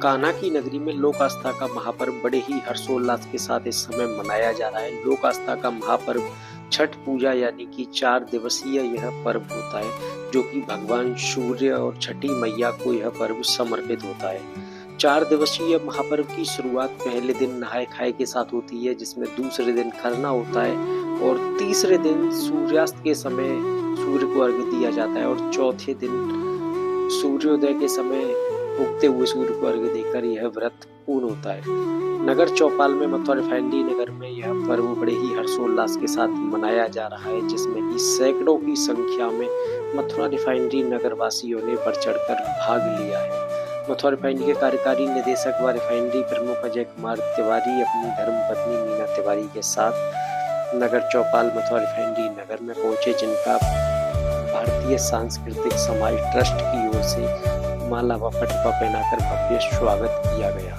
कान्हा की नगरी में लोक आस्था का महापर्व बड़े ही हर्षोल्लास के साथ इस समय मनाया जा रहा है। लोक आस्था का महापर्व छठ पूजा यानी कि 4 दिवसीय यह पर्व होता है, जो कि भगवान सूर्य और छठी मैया को यह पर्व समर्पित होता है। 4 दिवसीय महापर्व की शुरुआत पहले दिन नहाय खाए के साथ होती है, जिसमें दूसरे दिन खरना होता है और तीसरे दिन सूर्यास्त के समय सूर्य को अर्घ्य दिया जाता है और चौथे दिन सूर्योदय के समय उगते हुए सूर्य को अर्घ्य देकर यह व्रत पूर्ण होता है। नगर चौपाल में मथुरा रिफाइनरी नगर में यह पर्व बड़े ही हर्षोल्लास के साथ मनाया जा रहा है, जिसमें कि सैकड़ों की संख्या में मथुरा रिफाइनरी नगर वासियों ने बढ़ चढ़कर भाग लिया है। मथुरा रिफाइनरी के कार्यकारी निदेशक व रिफाइनरी प्रमुख अजय कुमार तिवारी अपनी धर्मपत्नी मीना तिवारी के साथ नगर चौपाल मथुरा रिफाइनरी नगर में पहुंचे, जिनका भारतीय सांस्कृतिक समाज ट्रस्ट की ओर से माला व पटुका पहनाकर भव्य स्वागत किया गया।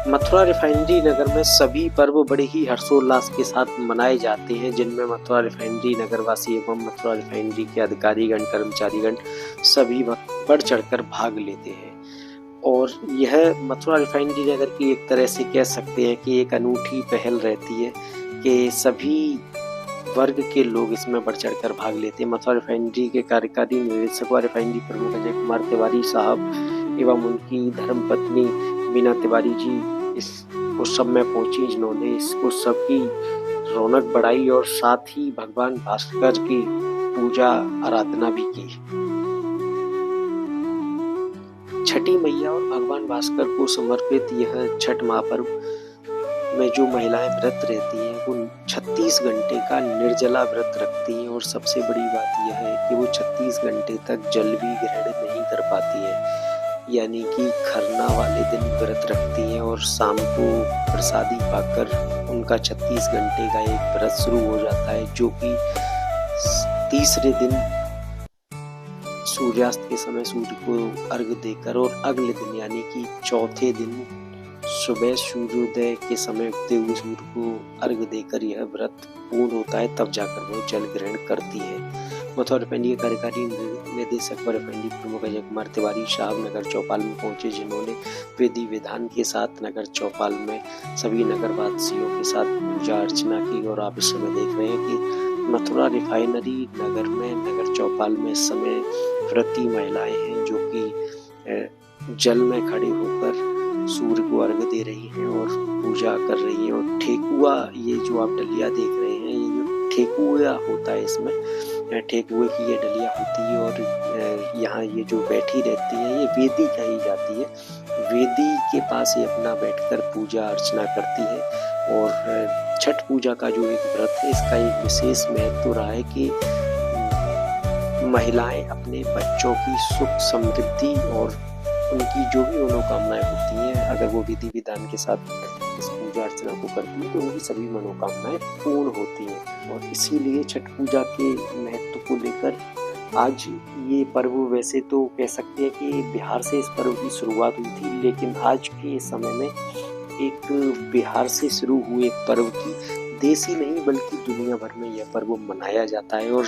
मथुरा रिफाइनरी नगर में सभी पर्व बड़े ही हर्षोल्लास के साथ मनाए जाते हैं, जिनमें मथुरा रिफाइनरी नगरवासी एवं मथुरा रिफाइनरी के अधिकारीगण कर्मचारीगण सभी बढ़ चढ़कर भाग लेते हैं। और यह मथुरा रिफाइनरी नगर की एक तरह से कह सकते हैं कि एक अनूठी पहल रहती है कि सभी वर्ग के लोग इसमें बढ़ चढ़कर भाग लेते हैं। मथुरा रिफाइनरी के कार्यकारी निदेशक व रिफाइनरी प्रमुख अजय कुमार तिवारी साहब एवं उनकी धर्मपत्नी मीना तिवारी जी इस उत्सव में पहुंची, जिन्होंने इस उत्सव की रौनक बढ़ाई और साथ ही भगवान भास्कर की पूजा आराधना भी की। छठी मैया और भगवान भास्कर को समर्पित यह छठ महापर्व में जो महिलाएं व्रत रहती हैं वो 36 घंटे का निर्जला व्रत रखती हैं और सबसे बड़ी बात यह है कि वो 36 घंटे तक जल भी ग्रहण नहीं कर पाती है, यानी कि खरना वाले दिन व्रत रखती हैं और शाम को प्रसादी पाकर उनका 36 घंटे का एक व्रत शुरू हो जाता है, जो कि तीसरे दिन सूर्यास्त के समय सूर्य को अर्घ्य देकर और अगले दिन यानी कि चौथे दिन सुबह सूर्योदय के समय उगते हुए सूर्य को अर्घ्य देकर यह व्रत पूर्ण होता है, तब जाकर वो जल ग्रहण करती है। मथुरा रिफाइनरी के कार्यकारी निदेशक व रिफाइनरी प्रमुख अजय कुमार तिवारी साहब नगर चौपाल में पहुंचे, जिन्होंने विधि विधान के साथ नगर चौपाल में सभी नगरवासियों के साथ पूजा अर्चना की। और आप इस समय देख रहे हैं कि मथुरा रिफाइनरी नगर में नगर चौपाल में इस समय व्रती महिलाएं हैं, जो कि जल में खड़े होकर सूर्य को अर्घ्य दे रही हैं और पूजा कर रही हैं। और ठेकुआ, ये जो आप डलिया देख रहे हैं, ये जो ठेकुआ होता है, इसमें ठेकुए की ये डलिया होती है और यहाँ ये जो बैठी रहती है ये वेदी कही जाती है। वेदी के पास ये अपना बैठकर पूजा अर्चना करती है। और छठ पूजा का जो एक व्रत है, इसका एक विशेष महत्व रहा है कि महिलाएं अपने बच्चों की सुख समृद्धि और उनकी जो भी मनोकामनाएं होती हैं, अगर वो विधि विधान के साथ इस पूजा अर्चना को करती हैं तो उनकी सभी मनोकामनाएं पूर्ण होती हैं। और इसीलिए छठ पूजा के महत्व को लेकर आज ये पर्व, वैसे तो कह सकते हैं कि बिहार से इस पर्व की शुरुआत हुई थी, लेकिन आज के समय में एक बिहार से शुरू हुए पर्व की देश ही नहीं बल्कि दुनिया भर में यह पर्व मनाया जाता है। और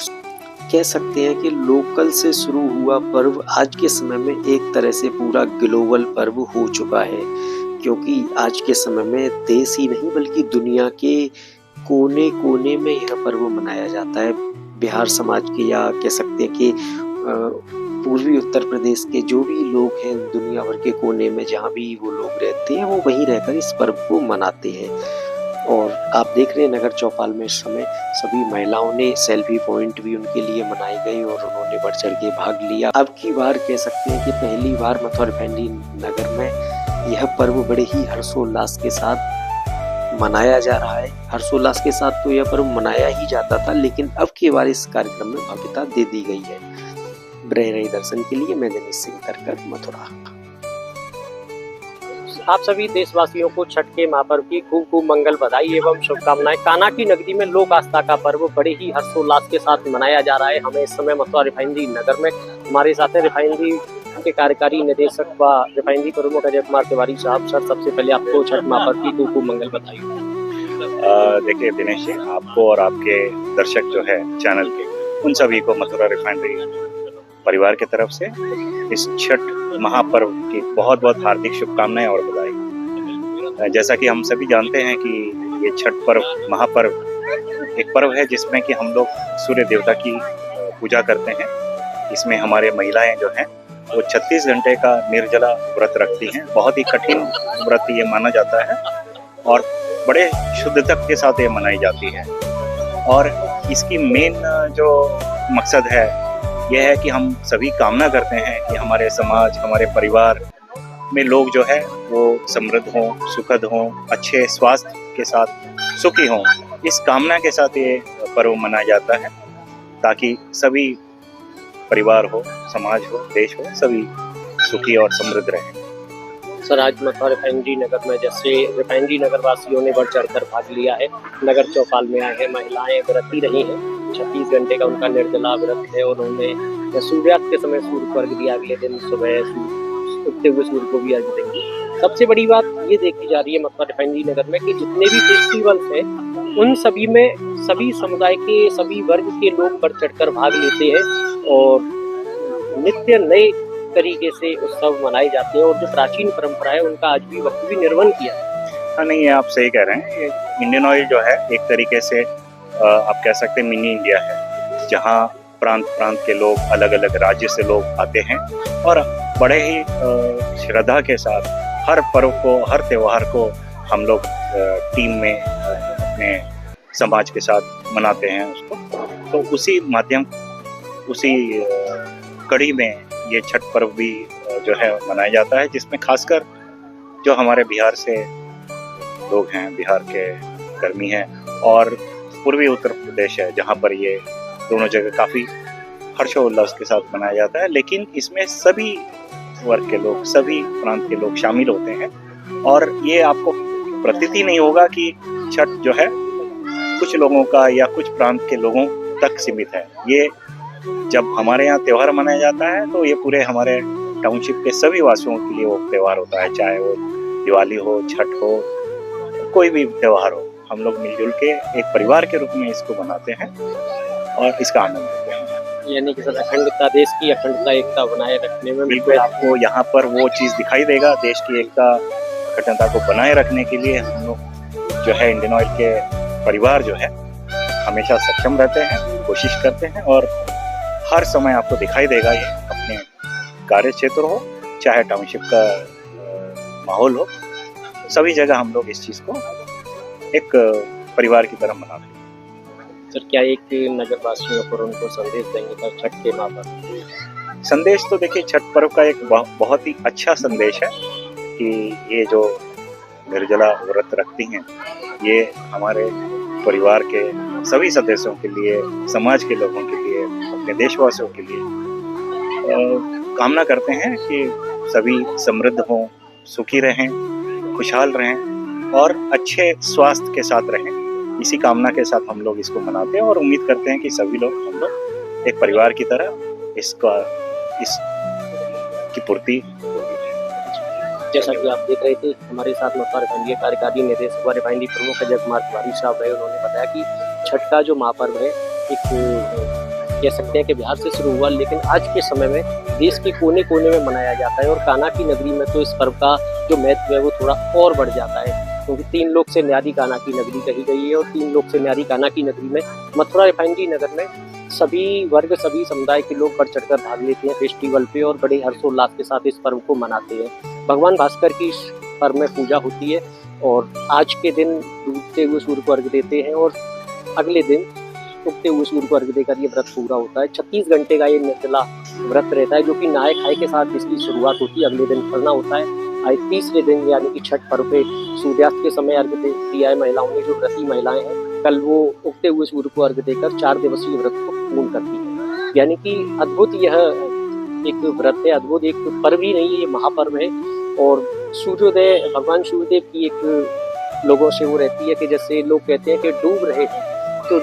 कह सकते हैं कि लोकल से शुरू हुआ पर्व आज के समय में एक तरह से पूरा ग्लोबल पर्व हो चुका है, क्योंकि आज के समय में देश ही नहीं बल्कि दुनिया के कोने कोने में यह पर्व मनाया जाता है। बिहार समाज के या कह सकते हैं कि पूर्वी उत्तर प्रदेश के जो भी लोग हैं, दुनिया भर के कोने में जहाँ भी वो लोग रहते हैं, वो वहीं रहकर इस पर्व को मनाते हैं। और आप देख रहे हैं नगर चौपाल में इस समय सभी महिलाओं ने सेल्फी पॉइंट भी उनके लिए मनाए गए और उन्होंने बढ़ चढ़ के भाग लिया। अब की बार कह सकते हैं कि पहली बार मथुरा रिफाइनरी नगर में यह पर्व बड़े ही हर्षोल्लास के साथ मनाया जा रहा है। हर्षोल्लास के साथ तो यह पर्व मनाया ही जाता था, लेकिन अब की बार इस कार्यक्रम में भव्यता दे दी गई है। बने रही दर्शन के लिए मैं दिनेश सिंह करकर मथुरा। आप सभी देशवासियों को छठ के महापर्व की खूब खूब मंगल बधाई एवं शुभकामनाएं। कान्हा की नगरी में लोक आस्था का पर्व बड़े ही हर्षोल्लास के साथ मनाया जा रहा है। हमें इस समय मथुरा रिफाइनरी नगर में हमारे साथ रिफाइनरी के कार्यकारी निदेशक व रिफाइनरी प्रमुख अजय कुमार तिवारी साहब। सर, सबसे पहले आपको छठ महापर्व की खूब खूब मंगल बधाई। देखिए दिनेश जी, आपको और आपके दर्शक जो है चैनल के, उन सभी को मथुरा रिफाइनरी परिवार की तरफ से इस छठ महापर्व की बहुत बहुत हार्दिक शुभकामनाएं और बधाई। जैसा कि हम सभी जानते हैं कि ये छठ पर्व महापर्व एक पर्व है जिसमें कि हम लोग सूर्य देवता की पूजा करते हैं। इसमें हमारे महिलाएं जो हैं वो 36 घंटे का निर्जला व्रत रखती हैं। बहुत ही कठिन व्रत ये माना जाता है और बड़े शुद्धता के साथ ये मनाई जाती है। और इसकी मेन जो मकसद है यह है कि हम सभी कामना करते हैं कि हमारे समाज, हमारे परिवार में लोग जो है वो समृद्ध हों, सुखद हों, अच्छे स्वास्थ्य के साथ सुखी हों। इस कामना के साथ ये पर्व मनाया जाता है ताकि सभी परिवार हो, समाज हो, देश हो, सभी सुखी और समृद्ध रहें। सर, आज मथुरा रिफाइनरी नगर में जैसे रिफाइनरी नगर वासियों ने बढ़ चढ़कर भाग लिया है, नगर चौपाल में आए हैं, महिलाएं व्रती रही हैं। 36 घंटे का उनका निर्जला व्रत है। उन्होंने सूर्यास्त के समय सूर्य को अर्घ दिया, अगले दिन सुबह उगते हुए सूर्य को भी अर्घ देंगे। सबसे बड़ी बात ये देखी जा रही है मथुरा रिफाइनरी नगर में कि जितने भी फेस्टिवल्स हैं उन सभी में सभी समुदाय के, सभी वर्ग के लोग बढ़ चढ़कर भाग लेते हैं और नित्य नए तरीके से उत्सव मनाए जाते हैं और जो प्राचीन परंपरा है उनका आज भी वक्त भी निर्वहन किया है। हाँ, नहीं, ये आप सही कह रहे हैं। ये इंडियन ऑयल जो है एक तरीके से आप कह सकते हैं मिनी इंडिया है, जहाँ प्रांत प्रांत के लोग, अलग अलग राज्य से लोग आते हैं और बड़े ही श्रद्धा के साथ हर पर्व को, हर त्योहार को हम लोग टीम में अपने समाज के साथ मनाते हैं उसको। तो उसी माध्यम, उसी कड़ी में ये छठ पर्व भी जो है मनाया जाता है, जिसमें खासकर जो हमारे बिहार से लोग हैं, बिहार के कर्मी हैं और पूर्वी उत्तर प्रदेश है, जहाँ पर ये दोनों जगह काफ़ी हर्षोल्लास के साथ मनाया जाता है। लेकिन इसमें सभी वर्ग के लोग, सभी प्रांत के लोग शामिल होते हैं और ये आपको प्रतीति नहीं होगा कि छठ जो है कुछ लोगों का या कुछ प्रांत के लोगों तक सीमित है। ये जब हमारे यहाँ त्यौहार मनाया जाता है तो ये पूरे हमारे टाउनशिप के सभी वासियों के लिए वो त्यौहार होता है, चाहे वो दिवाली हो, छठ हो, कोई भी त्यौहार हो। हम लोग मिलजुल के एक परिवार के रूप में इसको मनाते हैं और इसका आनंद लेते हैं। यानी कि सर अखंडता, देश की अखंडता, एकता बनाए रखने में बिल्कुल आपको यहाँ पर वो चीज़ दिखाई देगा। देश की एकता, अखंडता को बनाए रखने के लिए हम लोग जो है इंडियन ऑयल के परिवार जो है हमेशा सक्षम रहते हैं, कोशिश करते हैं और हर समय आपको दिखाई देगा ये अपने कार्य क्षेत्र हो, चाहे टाउनशिप का माहौल हो, सभी जगह हम लोग इस चीज़ को एक परिवार की तरह मनाते हैं। सर, क्या एक नगर वासियों पर उनको संदेश देंगे सर छठ के मामले? संदेश तो देखिए, छठ पर्व का एक बहुत ही अच्छा संदेश है कि ये जो निर्जला व्रत रखती हैं, ये हमारे परिवार के सभी सदस्यों के लिए, समाज के लोगों के लिए, अपने देशवासियों के लिए कामना करते हैं कि सभी समृद्ध हों, सुखी रहें, खुशहाल रहें और अच्छे स्वास्थ्य के साथ रहें। इसी कामना के साथ हम लोग इसको मनाते हैं और उम्मीद करते हैं कि सभी लोग, हम लोग एक परिवार की तरह इसकी पूर्ति। जैसा कि आप देख रहे थे, हमारे साथ मथुरा रिफाइनरी कार्यकारी निदेशक व रिफाइनरी प्रमुख अजय कुमार तिवारी साहब रहे। उन्होंने बताया कि छठ का जो महापर्व है एक कह सकते हैं कि बिहार से शुरू हुआ, लेकिन आज के समय में देश के कोने कोने में मनाया जाता है और कान्हा की नगरी में तो इस पर्व का जो महत्व है वो थोड़ा और बढ़ जाता है, क्योंकि 3 लोक से न्यारी कान्हा की नगरी कही गई है और 3 लोक से न्यारी कान्हा की नगरी में मथुरा रिफाइनरी नगर में सभी वर्ग, सभी समुदाय के लोग बढ़ चढ़कर भाग लेते हैं फेस्टिवल पे और बड़े हर्षोल्लास के साथ इस पर्व को मनाते हैं। भगवान भास्कर की इस पर्व में पूजा होती है और आज के दिन डूबते हुए सूर्य को अर्घ देते हैं और अगले दिन उगते हुए सूर्य को अर्घ देकर ये व्रत पूरा होता है। 36 घंटे का ये निर्जला व्रत रहता है, जो कि नहाए खाए के साथ इसकी शुरुआत होती है, अगले दिन करना होता है। आज तीसरे दिन यानी कि छठ पर्व पे सूर्यास्त के समय अर्घ दिया है महिलाओं ने, जो व्रती महिलाएं हैं कल वो उगते हुए सूर्य को अर्घ देकर 4 दिवसीय व्रत को पूर्ण करती है। यानी कि अद्भुत यह एक व्रत है, अद्भुत एक पर्व ही नहीं है, ये महापर्व है। और सूर्योदय, भगवान सूर्यदेव की एक लोगों से वो रहती है कि जैसे लोग कहते हैं कि डूब रहे हैं, तो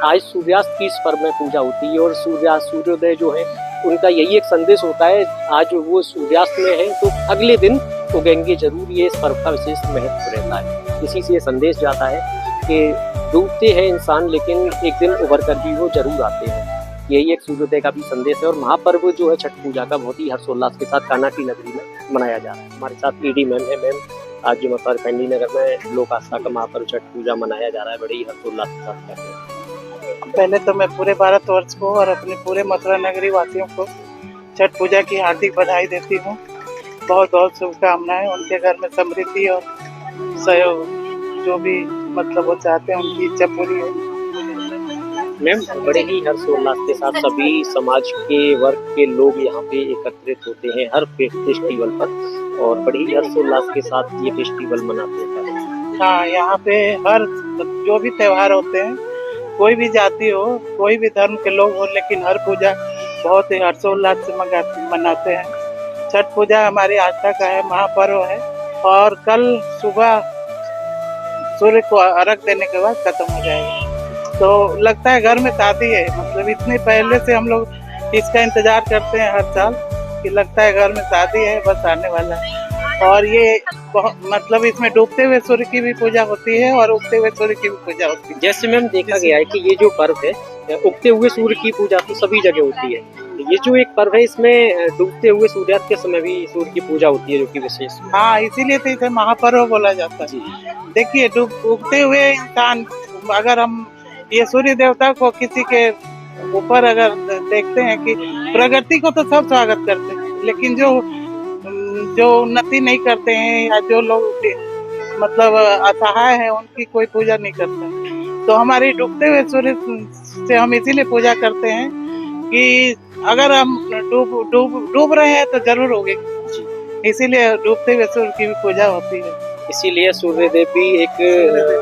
आज सूर्यास्त की इस पर्व में पूजा होती है और सूर्योदय जो है उनका यही एक संदेश होता है, आज वो सूर्यास्त में है तो अगले दिन उगेंगे जरूर। ये इस पर्व का विशेष महत्व रहता है। इसी से ये संदेश जाता है कि डूबते हैं इंसान लेकिन एक दिन उभर कर भी वो जरूर आते हैं। यही एक सूर्योदय का भी संदेश है। और महापर्व जो है छठ पूजा का बहुत ही हर्षोल्लास के साथ कान्हा की नगरी में मनाया जा रहा है। हमारे साथ ईडी मैम है। मैम, आज जो मथुरा रिफाइनरी नगर में लोक आस्था का महापर्व छठ पूजा मनाया जा रहा है, बड़े ही हर्षोल्लास के साथ कहते हैं। पहले तो मैं पूरे भारतवर्ष को और अपने पूरे मथुरा नगरी वासियों को छठ पूजा की हार्दिक बधाई देती हूँ। बहुत बहुत शुभकामनाएं। उनके घर में समृद्धि और सहयोग, जो भी मतलब वो चाहते हैं उनकी इच्छा पूरी हो। मैम, बड़े ही हर्षोल्लास के साथ सभी समाज के वर्ग के लोग यहाँ पे एकत्रित होते हैं हर फेस्टिवल पर, और बड़े ही हर्षोल्लास के साथ ये फेस्टिवल मनाते हैं। हाँ, यहाँ पे हर जो भी त्योहार होते हैं, कोई भी जाति हो, कोई भी धर्म के लोग हो, लेकिन हर पूजा बहुत ही हर्षोल्लास से मनाते हैं। छठ पूजा हमारी आस्था का है, महापर्व है, और कल सुबह सूर्य को अर्घ देने के बाद खत्म हो जाएगा। तो लगता है घर में शादी है, मतलब इतने पहले से हम लोग इसका इंतजार करते हैं हर साल कि लगता है घर में शादी है, बस आने वाला है। और ये मतलब इसमें डूबते हुए सूर्य की भी पूजा होती है और उगते हुए सूर्य की भी पूजा होती है। जैसे मैम देखा गया है कि ये जो पर्व है, उगते हुए सूर्य की पूजा तो सभी जगह होती है, ये जो एक पर्व है इसमें डूबते हुए सूर्यास्त के समय भी सूर्य की पूजा होती है, जो कि विशेष। हाँ, इसीलिए तो इसे महापर्व बोला जाता है। देखिए, उगते हुए इंसान, अगर हम ये सूर्य देवता को किसी के ऊपर अगर देखते हैं कि प्रगति को तो सब स्वागत करते हैं, लेकिन जो उन्नति नहीं करते हैं या जो लोग मतलब असहाय हैं, उनकी कोई पूजा नहीं करता। तो हमारी डूबते हुए सूर्य से हम इसीलिए पूजा करते हैं कि अगर हम डूब रहे हैं तो जरूर उगेगी, इसीलिए डूबते हुए सूर्य की भी पूजा होती है। इसीलिए सूर्यदेव भी एक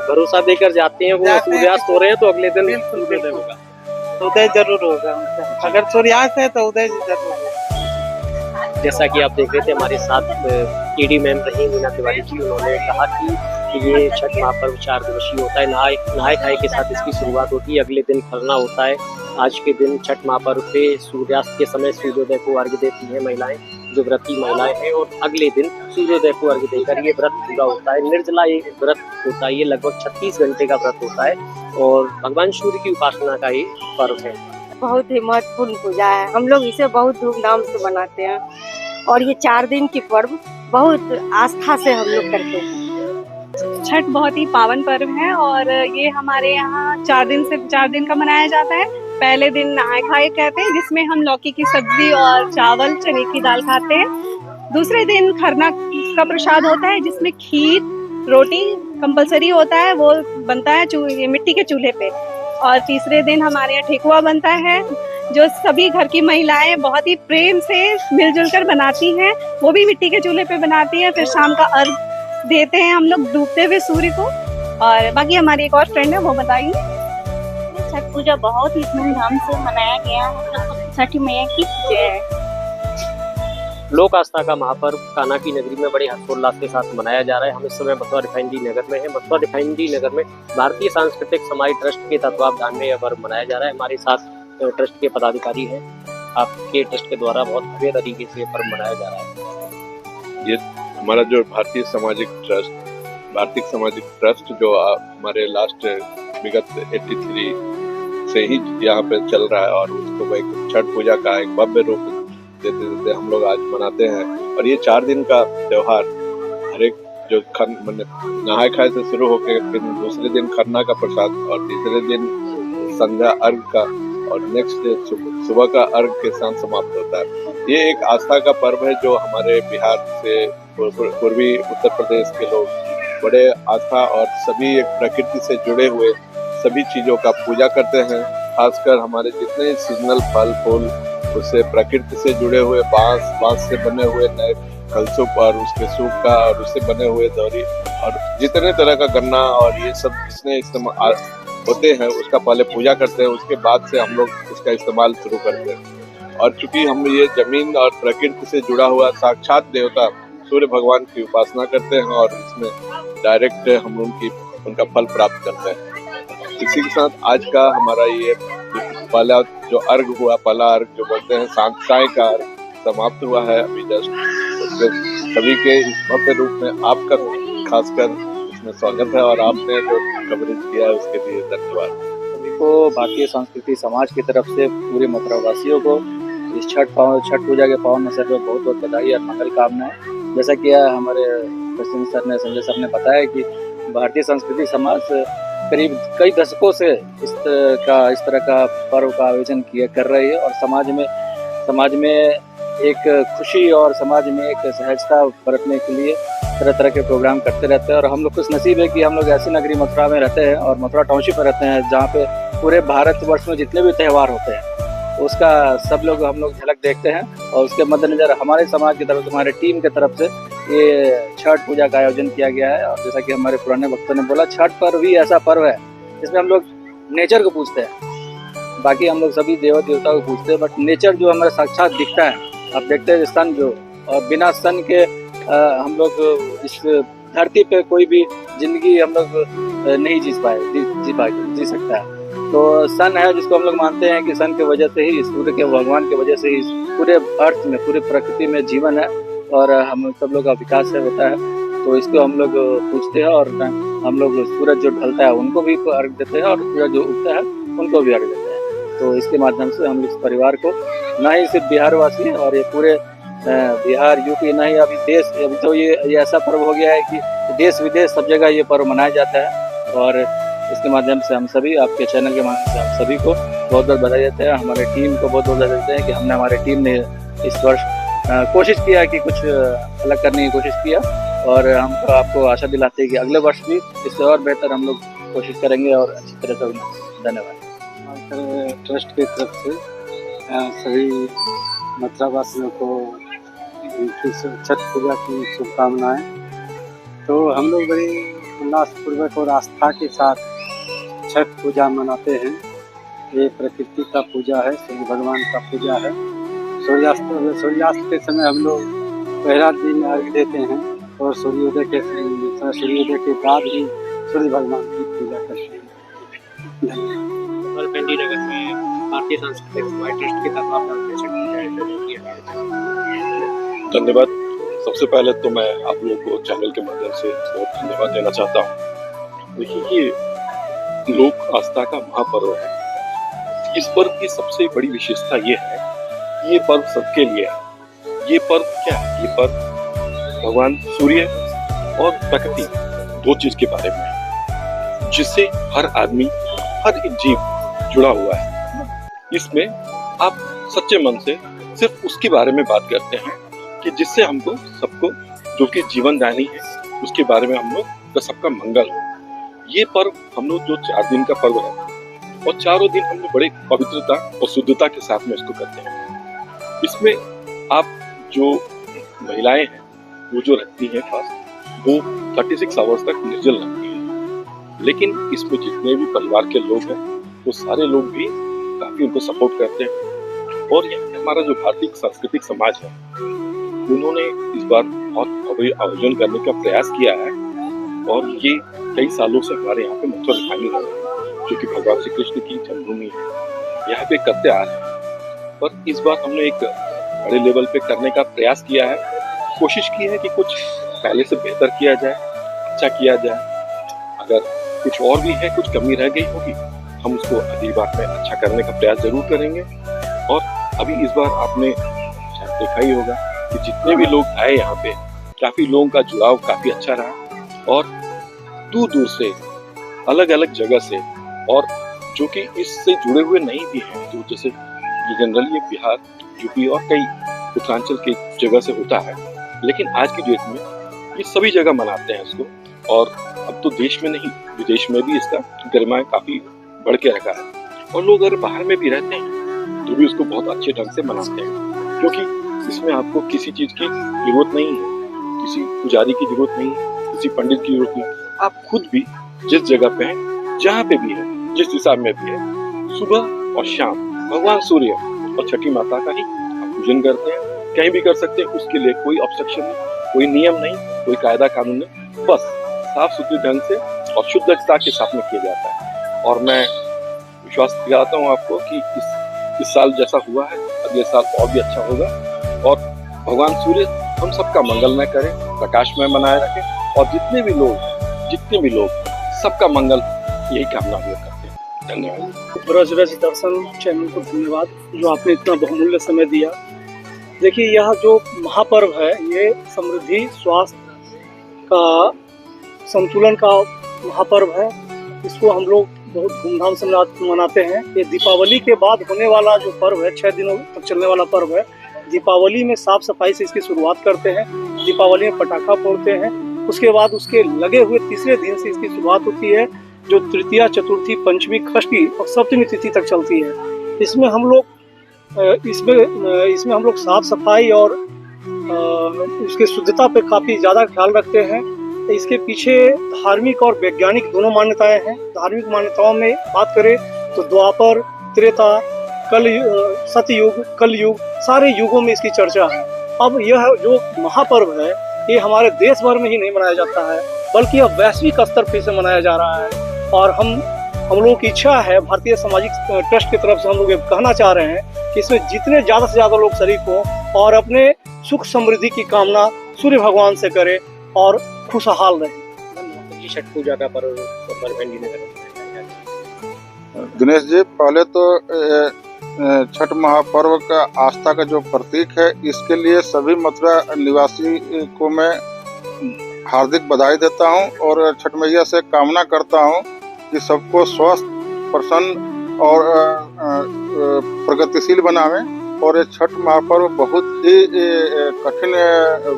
भरोसा देकर जाते हैं, वो सूर्यास्त हो रहे हैं तो अगले दिन सूर्योदय होगा, उदय जरूर होगा उनका। अगर सूर्यास्त है तो उदय जरूर होगा। जैसा कि आप देख रहे थे हमारे साथ ईडी मैम रही मीना तिवारी जी, उन्होंने कहा कि ये छठ महापर्व 4 दिवसीय होता है। नहाए खाए के साथ इसकी शुरुआत होती है, अगले दिन खरना होता है। आज के दिन छठ महापर्व पे सूर्यास्त के समय सूर्योदय को अर्घ्य देती हैं महिलाएं, जो व्रती महिलाएं हैं, और अगले दिन सूर्योदय को अर्घ्य देकर ये व्रत पूरा होता है। निर्जला ये व्रत होता है, ये लगभग 36 घंटे का व्रत होता है और भगवान सूर्य की उपासना का ये पर्व है। बहुत ही महत्वपूर्ण पूजा है, हम लोग इसे बहुत धूमधाम से मनाते हैं, और ये 4 दिन की पर्व बहुत आस्था से हम लोग करते हैं। छठ बहुत ही पावन पर्व है और ये हमारे यहाँ 4 दिन का मनाया जाता है। पहले दिन नहाए खाए कहते हैं, जिसमें हम लौकी की सब्जी और चावल चने की दाल खाते हैं। दूसरे दिन खरना का प्रसाद होता है, जिसमें खीर रोटी कंपलसरी होता है, वो बनता है मिट्टी के चूल्हे पे। और तीसरे दिन हमारे यहाँ ठेकुआ बनता है, जो सभी घर की महिलाएं बहुत ही प्रेम से मिलजुल कर बनाती हैं, वो भी मिट्टी के चूल्हे पे बनाती हैं। फिर शाम का अर्घ देते हैं हम लोग डूबते हुए सूर्य को। और बाकी हमारी एक और फ्रेंड है, वो बताएंगे। छठ पूजा बहुत ही धूमधाम से मनाया गया है। छठ मैया की जय है। लोक आस्था का महापर्व कान्हा की नगरी में बड़े हर्षोल्लास के साथ मनाया जा रहा है। हम इस समय मथुरा रिफाइनरी नगर में है। मथुरा रिफाइनरी नगर में भारतीय सांस्कृतिक समाज ट्रस्ट के तत्वावधान में यह पर्व मनाया जा रहा है। हमारे साथ ट्रस्ट के पदाधिकारी हैं। आपके ट्रस्ट के द्वारा बहुत भव्य तरीके से पर्व मनाया जा रहा है। ये हमारा जो भारतीय सामाजिक ट्रस्ट जो हमारे लास्ट विगत 83 से ही यहाँ पे चल रहा है, और उसको एक छठ पूजा का एक भव्य रूप देते हम लोग आज मनाते हैं। और ये 4 दिन का त्योहार, हर एक जो नहाए खाए से शुरू होकर फिर दूसरे दिन खरना का प्रसाद और तीसरे दिन संध्या अर्घ का और नेक्स्ट डे सुबह का अर्घ के साथ समाप्त होता है। ये एक आस्था का पर्व है जो हमारे बिहार से पूर्वी उत्तर प्रदेश के लोग बड़े आस्था और सभी एक प्रकृति से जुड़े हुए सभी चीजों का पूजा करते हैं। खासकर हमारे जितने सीजनल फल फूल, उससे प्रकृति से जुड़े हुए बांस से बने हुए नए कलसुप और उसके सूप का और उससे बने हुए दौरी और जितने तरह का गन्ना और ये सब जिसने इस्तेमाल होते हैं उसका पहले पूजा करते हैं, उसके बाद से हम लोग इसका इस्तेमाल शुरू करते हैं। और चूंकि हम ये जमीन और प्रकृति से जुड़ा हुआ साक्षात देवता सूर्य भगवान की उपासना करते हैं और इसमें डायरेक्ट हम उनका फल प्राप्त करते हैं। इसी के साथ आज का हमारा ये पहला जो अर्घ हुआ, पहला अर्घ जो बोलते हैं साय का अर्घ समाप्त हुआ है अभी जस्ट। उसके सभी के इस भव्य रूप में आपका खासकर इसमें स्वागत है और आपने जो कवरेज किया है उसके लिए धन्यवाद। सभी को भारतीय संस्कृति समाज की तरफ से पूरे मथुरा वासियों को इस छठ पूजा के पावन अवसर पर बहुत बहुत बधाई और मंगल कामनाएं। जैसा कि हमारे प्रेसिडेंट सर ने, संजय सर ने बताया कि भारतीय संस्कृति समाज करीब कई दशकों से इस तरह का पर्व का आयोजन कर रही है और समाज में एक खुशी और समाज में एक सहजता बरतने के लिए तरह तरह के प्रोग्राम करते रहते हैं। और हम लोग खुश नसीब है कि हम लोग ऐसी नगरी मथुरा में रहते हैं और मथुरा टाउनशिप में रहते हैं जहाँ पे पूरे भारतवर्ष में जितने भी त्यौहार होते हैं उसका सब लोग हम लोग झलक देखते हैं। और उसके मद्देनजर हमारे समाज की तरफ से, हमारे टीम की तरफ से ये छठ पूजा का आयोजन किया गया है। और जैसा कि हमारे पुराने वक्तों ने बोला, छठ पर्व ही ऐसा पर्व है जिसमें हम लोग नेचर को पूजते हैं। बाकी हम लोग सभी देव देवताओं को पूजते हैं, बट नेचर जो हमारे साक्षात दिखता है, आप देखते हैं सन जो, और बिना सन के हम लोग इस धरती पे कोई भी जिंदगी हम लोग नहीं जी सकता है। तो सन है जिसको हम लोग मानते हैं कि सन के वजह से ही, सूर्य के भगवान के वजह से ही पूरे अर्थ में, पूरे प्रकृति में जीवन है और हम सब लोग का विकास है होता है। तो इसको हम लोग पूछते हैं और हम लोग सूरज जो ढलता है उनको भी अर्घ देते हैं और सूरज जो उगता है उनको भी अर्घ देते हैं। तो इसके माध्यम से हम लोग इस परिवार को, ना ही सिर्फ बिहार वासी और ये पूरे बिहार, यूपी, ना ही अभी देश, अभी तो ये ऐसा पर्व हो गया है कि देश विदेश सब जगह ये पर्व मनाया जाता है। और इसके माध्यम से हम सभी, आपके चैनल के माध्यम से हम सभी को बहुत बहुत बधाई देते हैं। हमारे टीम को बहुत बहुत बधाई देते हैं कि हमारे टीम ने इस वर्ष कोशिश किया कि कुछ अलग करने की कोशिश किया और हम तो आपको आशा दिलाते हैं कि अगले वर्ष भी इससे और बेहतर हम लोग कोशिश करेंगे और अच्छी तरह से। धन्यवाद। ट्रस्ट की तरफ से सभी मथुरा वासियों को उनकी छठ पूजा की शुभकामनाएं। तो हम लोग बड़ी उल्लासपूर्वक और आस्था के साथ छठ पूजा मनाते हैं। ये प्रकृति का पूजा है, सूर्य भगवान का पूजा है। सूर्यास्त के समय हम लोग पहला दिन अर्घ देते हैं और सूर्योदय के बाद ही सूर्य भगवान की पूजा करते हैं। नगर में भारतीय सांस्कृतिक समाज ट्रस्ट की तरफ धन्यवाद। सबसे पहले तो मैं आप लोगों को चैनल के माध्यम से बहुत धन्यवाद देना चाहता हूँ। देखिए, ये लोक आस्था का महापर्व है। इस पर्व की सबसे बड़ी विशेषता ये है, ये पर्व सबके लिए है। ये पर्व क्या है? ये पर्व भगवान सूर्य और प्रकृति, दो चीज के बारे में है, जिससे हर आदमी, हर एक जीव जुड़ा हुआ है। इसमें आप सच्चे मन से सिर्फ उसके बारे में बात करते हैं कि जिससे हमको सबको, जो कि जीवनदायी है, उसके बारे में हम लोग का सबका मंगल हो। ये पर्व हम लोग जो 4 दिन का पर्व है और चारों दिन हम लोग बड़े पवित्रता और शुद्धता के साथ में इसको करते हैं। इसमें आप जो महिलाएं हैं वो जो रखती हैं फास्ट, वो 36 आवर्स तक निर्जल रखती है। लेकिन इसमें जितने भी परिवार के लोग हैं वो सारे लोग भी काफी उनको सपोर्ट करते हैं। और यहाँ हमारा जो भारतीय सांस्कृतिक समाज है, उन्होंने इस बार बहुत भव्य आयोजन करने का प्रयास किया है और ये कई सालों से हमारे यहाँ पे मथुरा धामी है, जो कि भगवान श्री कृष्ण की जन्मभूमि है, यहाँ पे करते आ रहे हैं। पर इस बार हमने एक बड़े लेवल पे करने का प्रयास किया है, कोशिश की है कि कुछ पहले से बेहतर किया जाए, अच्छा किया जाए। अगर कुछ और भी है, कुछ कमी रह गई होगी, हम उसको अगली बार में अच्छा करने का प्रयास जरूर करेंगे। और अभी इस बार आपने शायद देखा ही होगा कि जितने भी लोग आए यहाँ पे, काफी लोगों का जुड़ाव काफी अच्छा रहा और दूर दूर से, अलग अलग जगह से, और जो कि इससे जुड़े हुए नहीं भी हैं, तो जैसे जनरली ये बिहार, यूपी और कई उत्तरांचल की जगह से होता है, लेकिन आज की डेट में ये सभी जगह मनाते हैं इसको। और अब तो देश में नहीं, विदेश में भी इसका गरिमा काफी बढ़ के रखा है। और लोग अगर बाहर में भी रहते हैं तो भी उसको बहुत अच्छे ढंग से मनाते हैं, क्योंकि इसमें आपको किसी चीज की जरूरत नहीं है, किसी पुजारी की जरूरत नहीं है, किसी पंडित की जरूरत नहीं। आप खुद भी जिस जगह पे हैं, जहाँ पे भी है, जिस हिसाब में भी है, सुबह और शाम भगवान सूर्य और छठी माता का ही आप पूजन करते हैं। कहीं भी कर सकते हैं, उसके लिए कोई ऑब्स्ट्रक्शन नहीं, कोई नियम नहीं, कोई कायदा कानून नहीं, बस साफ सुथरे ढंग से और शुद्धता के साथ में किया जाता है। और मैं विश्वास दिलाता हूँ आपको कि इस साल जैसा हुआ है, अगले साल और भी अच्छा होगा। और भगवान सूर्य हम सबका मंगलमय करे, प्रकाशमय बनाए रखे, और जितने भी लोग सबका मंगल, यही कामना हम लोग करते हैं। धन्यवाद। रज रज दर्शन चैनल को धन्यवाद जो आपने इतना बहुमूल्य समय दिया। देखिए, यह जो महापर्व है ये समृद्धि स्वास्थ्य का संतुलन का महापर्व है। इसको हम लोग बहुत धूमधाम से मनाते हैं। ये दीपावली के बाद होने वाला जो पर्व है, 6 दिनों तक चलने वाला पर्व है। दीपावली में साफ सफाई से इसकी शुरुआत करते हैं, दीपावली में पटाखा फोड़ते हैं, उसके बाद उसके लगे हुए तीसरे दिन से इसकी शुरुआत होती है, जो तृतीया, चतुर्थी, पंचमी, षष्ठी और सप्तमी तिथि तक चलती है। इसमें हम लोग हम लोग साफ सफाई और उसके शुद्धता पे काफ़ी ज़्यादा ख्याल रखते हैं। इसके पीछे धार्मिक और वैज्ञानिक दोनों मान्यताएं हैं। धार्मिक मान्यताओं में बात करें तो द्वापर, त्रेता, सतयुग, कलयुग, सारे युगों में इसकी चर्चा है। अब यह जो महापर्व है ये हमारे देश भर में ही नहीं मनाया जाता है, बल्कि यह वैश्विक स्तर पर से मनाया जा रहा है। और हम लोगों की इच्छा है, भारतीय सामाजिक ट्रस्ट की तरफ से हम लोग ये कहना चाह रहे हैं कि इसमें जितने ज़्यादा से ज़्यादा लोग शरीक हों और अपने सुख समृद्धि की कामना सूर्य भगवान से करें और खुशहाल रहें। छठ पूजा का पर्व दिनेश जी, पहले तो छठ महापर्व का आस्था का जो प्रतीक है, इसके लिए सभी मथुरा निवासी को मैं हार्दिक बधाई देता हूं और छठ मैया से कामना करता हूं कि सबको स्वस्थ, प्रसन्न और प्रगतिशील बनावे। और ये छठ महापर्व बहुत ही कठिन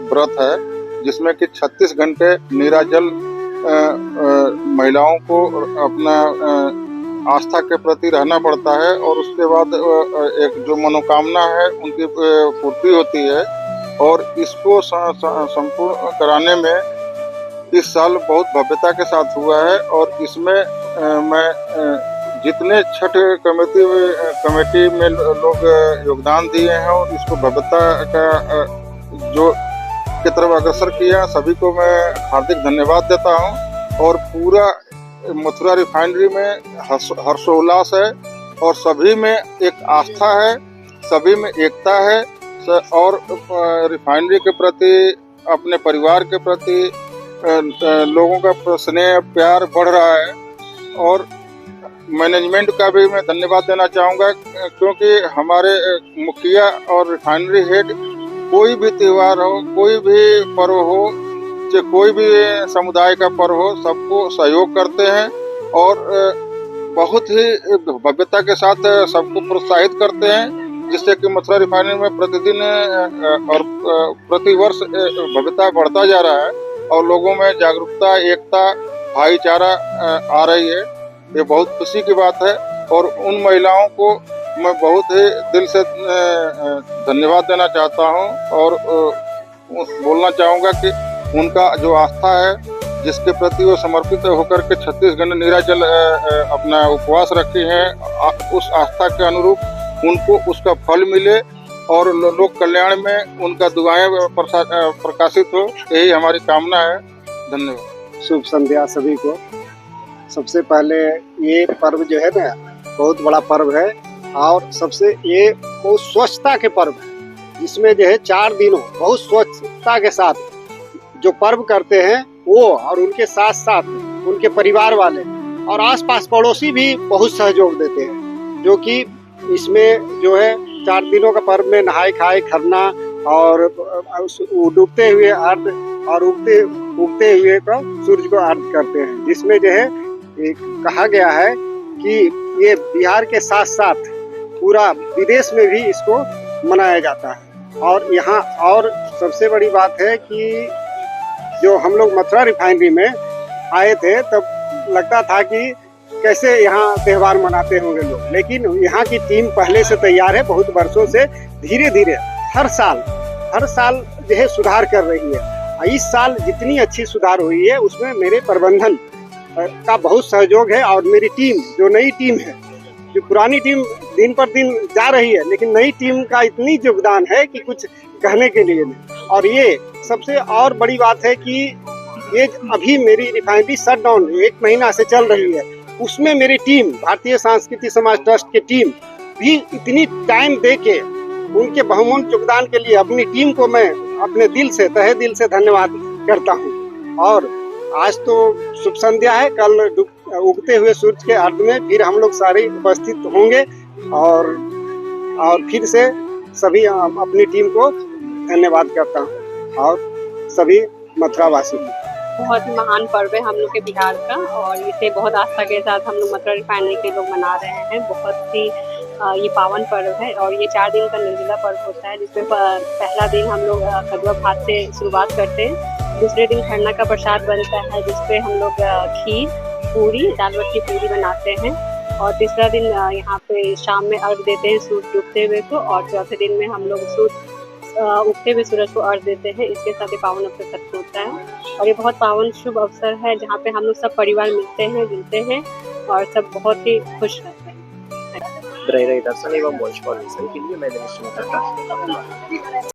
व्रत है, जिसमें कि 36 घंटे निराजल महिलाओं को अपना आस्था के प्रति रहना पड़ता है और उसके बाद एक जो मनोकामना है उनकी पूर्ति होती है। और इसको संपूर्ण कराने में इस साल बहुत भव्यता के साथ हुआ है। और इसमें मैं जितने छठ कमेटी में लोग योगदान दिए हैं और इसको भव्यता का जो की तरफ अग्रसर किया, सभी को मैं हार्दिक धन्यवाद देता हूं। और पूरा मथुरा रिफाइनरी में हर्षोल्लास है और सभी में एक आस्था है, सभी में एकता है और रिफाइनरी के प्रति, अपने परिवार के प्रति लोगों का स्नेह प्यार बढ़ रहा है। और मैनेजमेंट का भी मैं धन्यवाद देना चाहूँगा, क्योंकि हमारे मुखिया और रिफाइनरी हेड कोई भी त्यौहार हो, कोई भी पर्व हो, चाहे कोई भी समुदाय का पर्व हो, सबको सहयोग करते हैं और बहुत ही भव्यता के साथ सबको प्रोत्साहित करते हैं, जिससे कि मथुरा रिफाइनरी में प्रतिदिन और प्रतिवर्ष भव्यता बढ़ता जा रहा है और लोगों में जागरूकता, एकता, भाईचारा आ रही है। ये बहुत खुशी की बात है और उन महिलाओं को मैं बहुत ही दिल से धन्यवाद देना चाहता हूं और बोलना चाहूँगा कि उनका जो आस्था है, जिसके प्रति वो समर्पित होकर के 36 घंटे निराजल अपना उपवास रखे हैं, उस आस्था के अनुरूप उनको उसका फल मिले और लोक कल्याण में उनका दुआएं प्रकाशित हो, यही हमारी कामना है। धन्यवाद। शुभ संध्या सभी को। सबसे पहले ये पर्व जो है ना बहुत बड़ा पर्व है और सबसे ये बहुत स्वच्छता के पर्व है, जिसमें जो है 4 दिनों बहुत स्वच्छता के साथ जो पर्व करते हैं वो और उनके साथ साथ उनके परिवार वाले और आसपास पड़ोसी भी बहुत सहयोग देते हैं, जो कि इसमें जो है 4 दिनों का पर्व में नहाए खाए खरना और डूबते हुए अर्घ और उगते हुए को सूर्य को अर्घ करते हैं, जिसमें जो है कहा गया है कि ये बिहार के साथ साथ पूरा विदेश में भी इसको मनाया जाता है। और यहाँ और सबसे बड़ी बात है कि जो हम लोग मथुरा रिफाइनरी में आए थे तब लगता था कि कैसे यहाँ त्यौहार मनाते होंगे लोग, लेकिन यहाँ की टीम पहले से तैयार है, बहुत वर्षों से धीरे धीरे हर साल जो है सुधार कर रही है। इस साल जितनी अच्छी सुधार हुई है उसमें मेरे प्रबंधन का बहुत सहयोग है और मेरी टीम जो नई टीम है, जो पुरानी टीम दिन पर दिन जा रही है, लेकिन नई टीम का इतनी योगदान है कि कुछ कहने के लिए नहीं। और ये सबसे और बड़ी बात है कि ये अभी मेरी रिफाइनरी शट डाउन 1 महीना से चल रही है, उसमें मेरी टीम भारतीय सांस्कृतिक समाज ट्रस्ट की टीम भी इतनी टाइम दे के उनके बहुमूल्य योगदान के लिए अपनी टीम को मैं अपने दिल से तहे दिल से धन्यवाद करता हूँ। और आज तो शुभ संध्या है, कल उगते हुए सूरज के अर्घ में फिर हम लोग सारे उपस्थित होंगे और फिर से सभी अपनी टीम को धन्यवाद करता हूँ और सभी मथुरावासी को। बहुत ही महान पर्व है हम लोग के बिहार का और इसे बहुत आस्था के साथ हम लोग मथुरा रिफाइनरी के लोग मना रहे हैं। बहुत ही ये पावन पर्व है और ये 4 दिन का निर्जला पर्व होता है, जिसमें पहला दिन हम लोग कद्दू भात से शुरुआत करते हैं। दूसरे दिन खरना का प्रसाद बनता है, जिसपे हम लोग खीर, पूरी, दाल बट्टी पूरी बनाते हैं। और तीसरा दिन यहाँ पे शाम में अर्घ देते हैं सूरज डूबते हुए को, और चौथे दिन में हम लोग उगते हुए सूरज को अर्घ देते हैं। इसके साथ ये पावन अवसर खत्म होता है और ये बहुत पावन शुभ अवसर है जहाँ पे हम लोग सब परिवार मिलते हैं, जुलते हैं और सब बहुत ही खुश रहते हैं। दर्शन एवं वॉइस फॉर नेशन के लिए मैं दिनेश करता